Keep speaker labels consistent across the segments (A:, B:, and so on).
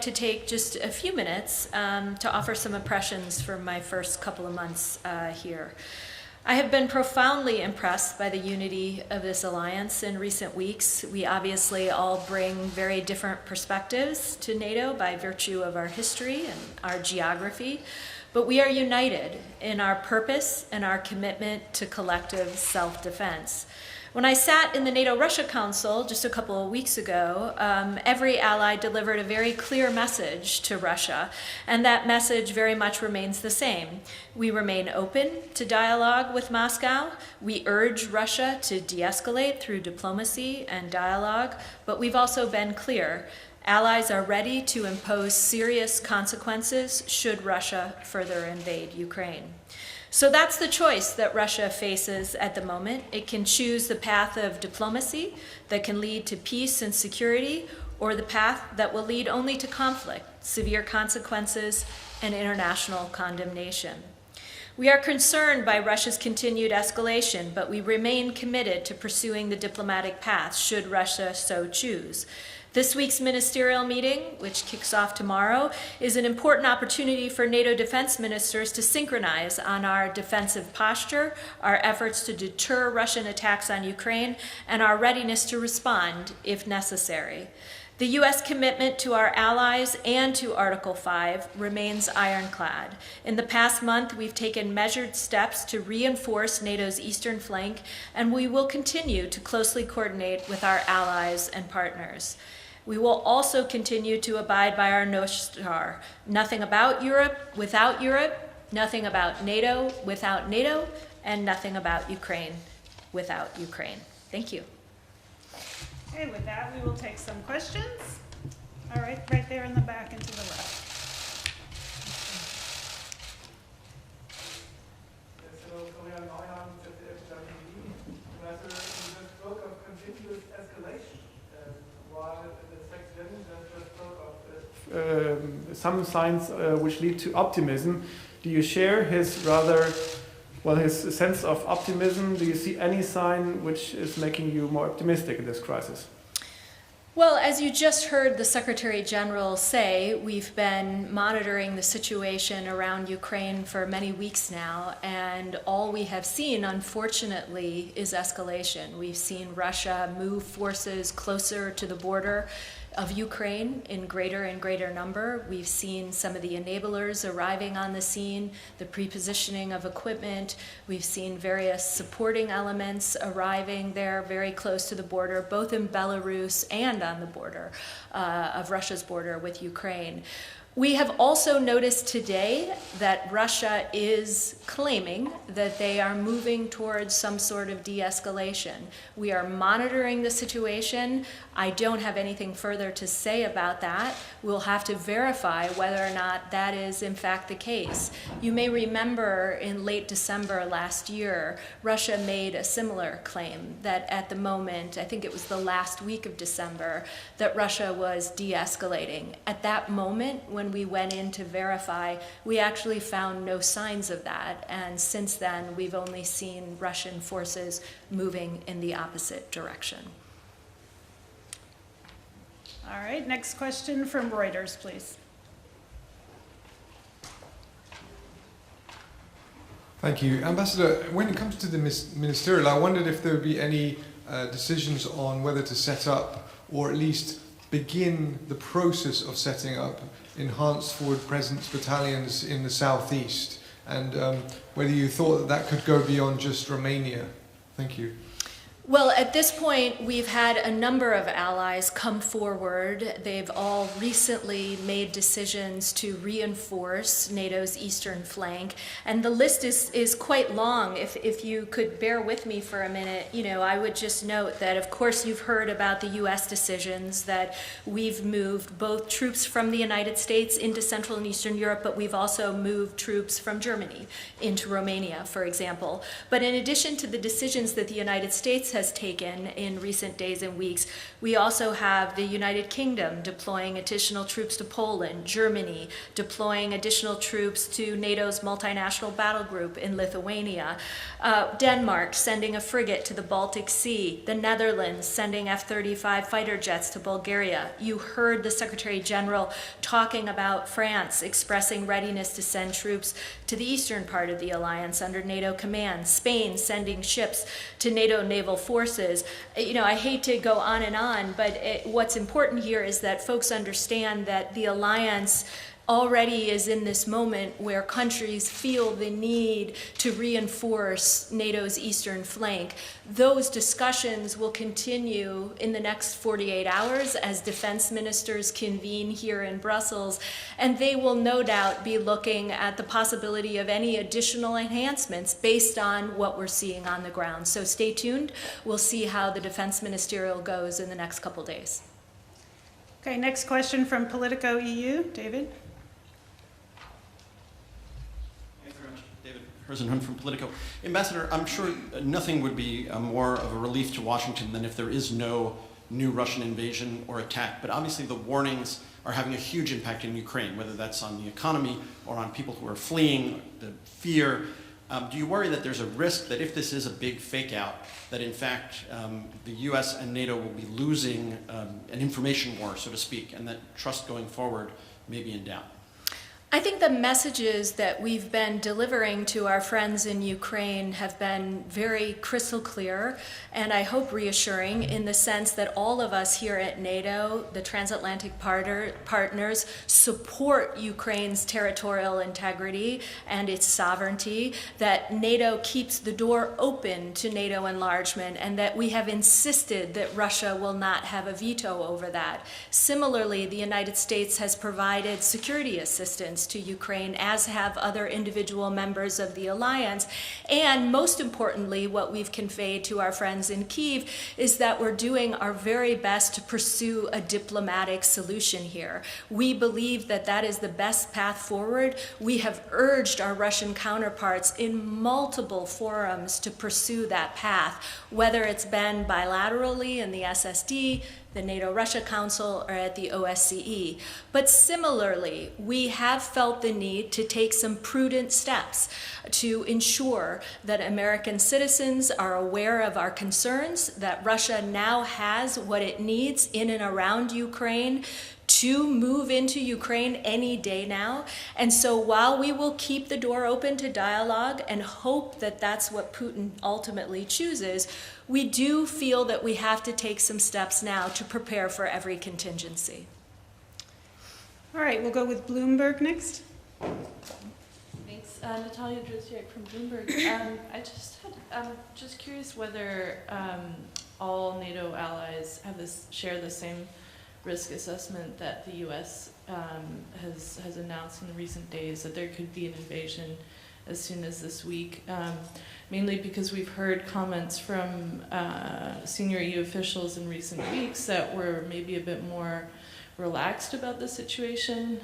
A: to take just a few minutes to offer some impressions from my first couple of months here. I have been profoundly impressed by the unity of this alliance in recent weeks. We obviously all bring very different perspectives to NATO by virtue of our history and our geography, but we are united in our purpose and our commitment to collective self-defense. When I sat in the NATO-Russia Council just a couple of weeks ago, every ally delivered a very clear message to Russia, and that message very much remains the same. We remain open to dialogue with Moscow. We urge Russia to de-escalate through diplomacy and dialogue, but we've also been clear. Allies are ready to impose serious consequences should Russia further invade Ukraine. So that's the choice that Russia faces at the moment. It can choose the path of diplomacy that can lead to peace and security, or the path that will lead only to conflict, severe consequences, and international condemnation. We are concerned by Russia's continued escalation, but we remain committed to pursuing the diplomatic path should Russia so choose. This week's ministerial meeting, which kicks off tomorrow, is an important opportunity for NATO defense ministers to synchronize on our defensive posture, our efforts to deter Russian attacks on Ukraine, and our readiness to respond if necessary. The U.S. commitment to our allies and to Article 5 remains ironclad. In the past month, we've taken measured steps to reinforce NATO's eastern flank, and we will continue to closely coordinate with our allies and partners. We will also continue to abide by our North Star. Nothing about Europe without Europe, nothing about NATO without NATO, and nothing about Ukraine without Ukraine. Thank you.
B: Okay, with that, we will take some questions. All right, right there in the back and to the left.
C: Some signs which lead to optimism. Do you share his his sense of optimism? Do you see any sign which is making you more optimistic in this crisis?
A: Well, as you just heard the Secretary General say, we've been monitoring the situation around Ukraine for many weeks now, and all we have seen, unfortunately, is escalation. We've seen Russia move forces closer to the border of Ukraine in greater and greater number. We've seen some of the enablers arriving on the scene, the prepositioning of equipment. We've seen various supporting elements arriving there very close to the border, both in Belarus and on the border of Russia's border with Ukraine. We have also noticed today that Russia is claiming that they are moving towards some sort of de-escalation. We are monitoring the situation. I don't have anything further to say about that. We'll have to verify whether or not that is in fact the case. You may remember in late December last year, Russia made a similar claim that at the moment, I think it was the last week of December, that Russia was de-escalating. At that moment, when we went in to verify, we actually found no signs of that. And since then, we've only seen Russian forces moving in the opposite direction.
B: All right, next question from Reuters, please.
D: Thank you. Ambassador, when it comes to the ministerial, I wondered if there would be any decisions on whether to set up or at least begin the process of setting up enhanced forward presence battalions in the southeast, and whether you thought that that could go beyond just Romania. Thank you.
A: Well, at this point, we've had a number of allies come forward. They've all recently made decisions to reinforce NATO's eastern flank. And the list is quite long. If you could bear with me for a minute, I would just note that, of course, you've heard about the U.S. decisions that we've moved both troops from the United States into Central and Eastern Europe, but we've also moved troops from Germany into Romania, for example. But in addition to the decisions that the United States has taken in recent days and weeks. We also have the United Kingdom deploying additional troops to Poland, Germany deploying additional troops to NATO's multinational battle group in Lithuania, Denmark sending a frigate to the Baltic Sea, the Netherlands sending F-35 fighter jets to Bulgaria. You heard the Secretary General talking about France expressing readiness to send troops to the eastern part of the alliance under NATO command, Spain sending ships to NATO naval forces. I hate to go on and on, but what's important here is that folks understand that the alliance already is in this moment where countries feel the need to reinforce NATO's eastern flank. Those discussions will continue in the next 48 hours as defense ministers convene here in Brussels, and they will no doubt be looking at the possibility of any additional enhancements based on what we're seeing on the ground. So stay tuned. We'll see how the defense ministerial goes in the next couple days.
B: Okay, next question from Politico EU. David?
E: President Hunt from Politico. Ambassador, I'm sure nothing would be more of a relief to Washington than if there is no new Russian invasion or attack. But obviously the warnings are having a huge impact in Ukraine, whether that's on the economy or on people who are fleeing, the fear. Do you worry that there's a risk that if this is a big fake out, that in fact the US and NATO will be losing an information war, so to speak, and that trust going forward may be in doubt?
A: I think the messages that we've been delivering to our friends in Ukraine have been very crystal clear and I hope reassuring in the sense that all of us here at NATO, the transatlantic partners, support Ukraine's territorial integrity and its sovereignty, that NATO keeps the door open to NATO enlargement, and that we have insisted that Russia will not have a veto over that. Similarly, the United States has provided security assistance to Ukraine, as have other individual members of the alliance. And most importantly, what we've conveyed to our friends in Kyiv is that we're doing our very best to pursue a diplomatic solution here. We believe that that is the best path forward. We have urged our Russian counterparts in multiple forums to pursue that path, whether it's been bilaterally in the SSD, the NATO-Russia Council, or at the OSCE. But similarly, we have felt the need to take some prudent steps to ensure that American citizens are aware of our concerns, that Russia now has what it needs in and around Ukraine to move into Ukraine any day now. And so while we will keep the door open to dialogue and hope that that's what Putin ultimately chooses, we do feel that we have to take some steps now to prepare for every contingency.
B: All right, we'll go with Bloomberg next.
F: Thanks. Natalia Drozdiak from Bloomberg. I just had, just curious whether all NATO allies have share the same risk assessment that the U.S. has announced in recent days, that there could be an invasion as soon as this week, mainly because we've heard comments from senior EU officials in recent weeks that were maybe a bit more relaxed about the situation,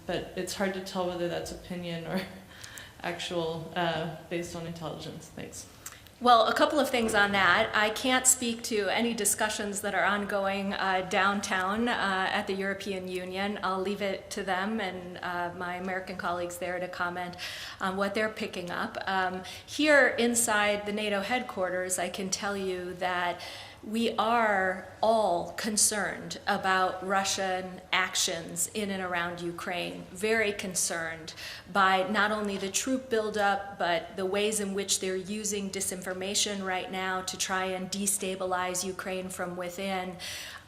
F: but it's hard to tell whether that's opinion or actual based on intelligence. Thanks.
A: Well, a couple of things on that. I can't speak to any discussions that are ongoing downtown at the European Union. I'll leave it to them and my American colleagues there to comment on what they're picking up. Here inside the NATO headquarters, I can tell you that we are all concerned about Russian actions in and around Ukraine, very concerned by not only the troop buildup, but the ways in which they're using disinformation right now to try and destabilize Ukraine from within.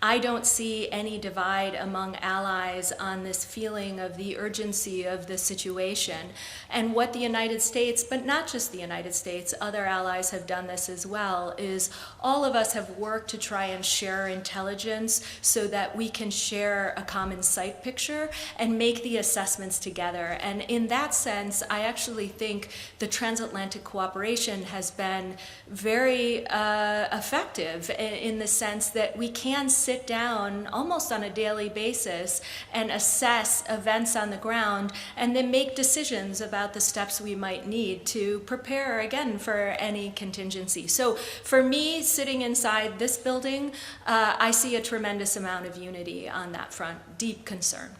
A: I don't see any divide among allies on this feeling of the urgency of the situation. And what the United States, but not just the United States, other allies have done this as well, is all of us have worked to try and share intelligence so that we can share a common sight picture and make the assessments together. And in that sense, I actually think the transatlantic cooperation has been very effective in the sense that we can sit sit down almost on a daily basis and assess events on the ground and then make decisions about the steps we might need to prepare again for any contingency. So for me, sitting inside this building, I see a tremendous amount of unity on that front, deep concern.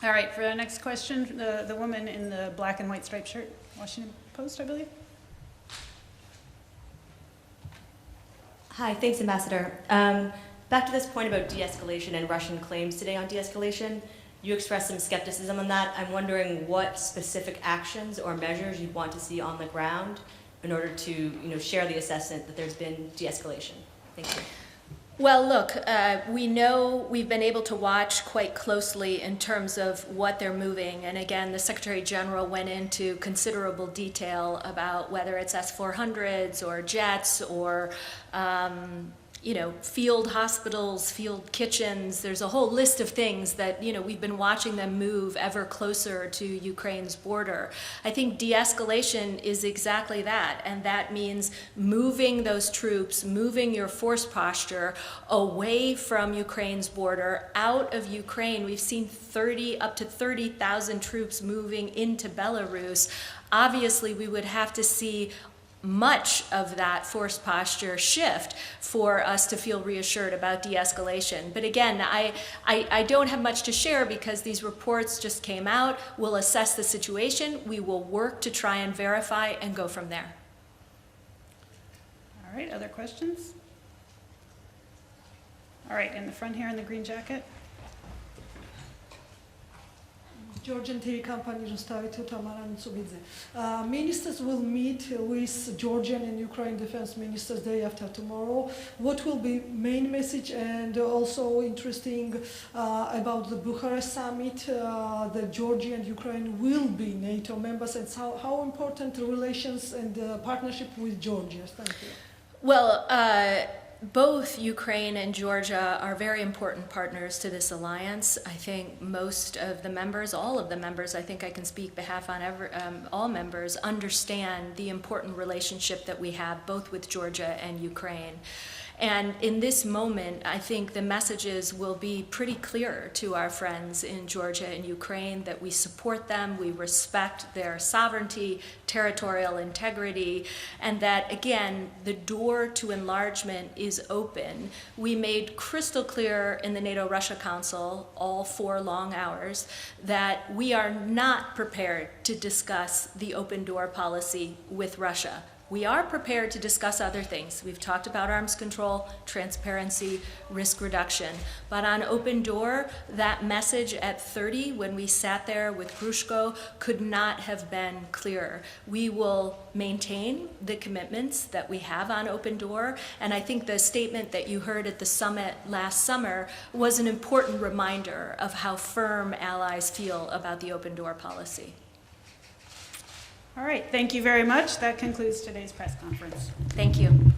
B: All right, for the next question, the woman in the black and white striped shirt, Washington Post, I believe.
G: Hi, thanks, Ambassador. Back to this point about de-escalation and Russian claims today on de-escalation, you expressed some skepticism on that. I'm wondering what specific actions or measures you'd want to see on the ground in order to, share the assessment that there's been de-escalation. Thank you.
A: Well, look, we know we've been able to watch quite closely in terms of what they're moving. And again, the Secretary General went into considerable detail about whether it's S-400s or jets or, field hospitals, field kitchens. There's a whole list of things that, we've been watching them move ever closer to Ukraine's border. I think de-escalation is exactly that, and that means moving those troops, moving your force posture away from Ukraine's border, out of Ukraine. We've seen up to 30,000 troops moving into Belarus. Obviously, we would have to see much of that force posture shift for us to feel reassured about de-escalation. But again, I don't have much to share because these reports just came out. We'll assess the situation. We will work to try and verify and go from there.
B: All right, other questions? All right, in the front here in the green jacket.
H: Georgian TV company Rustavito Tamara Ntsubidze. Ministers will meet with Georgian and Ukraine defense ministers day after tomorrow. What will be main message, and also interesting about the Bucharest summit, that Georgia and Ukraine will be NATO members, and how important relations and partnership with Georgia? Thank you.
A: Well, both Ukraine and Georgia are very important partners to this alliance. I think most of the members, all of the members, I think I can speak behalf on all members, understand the important relationship that we have both with Georgia and Ukraine. And in this moment, I think the messages will be pretty clear to our friends in Georgia and Ukraine that we support them, we respect their sovereignty, territorial integrity, and that, again, the door to enlargement is open. We made crystal clear in the NATO-Russia Council, all 4 long hours, that we are not prepared to discuss the open door policy with Russia. We are prepared to discuss other things. We've talked about arms control, transparency, risk reduction. But on open door, that message at 30, when we sat there with Grushko, could not have been clearer. We will maintain the commitments that we have on open door. And I think the statement that you heard at the summit last summer was an important reminder of how firm allies feel about the open door policy.
B: All right, thank you very much. That concludes today's press conference.
A: Thank you.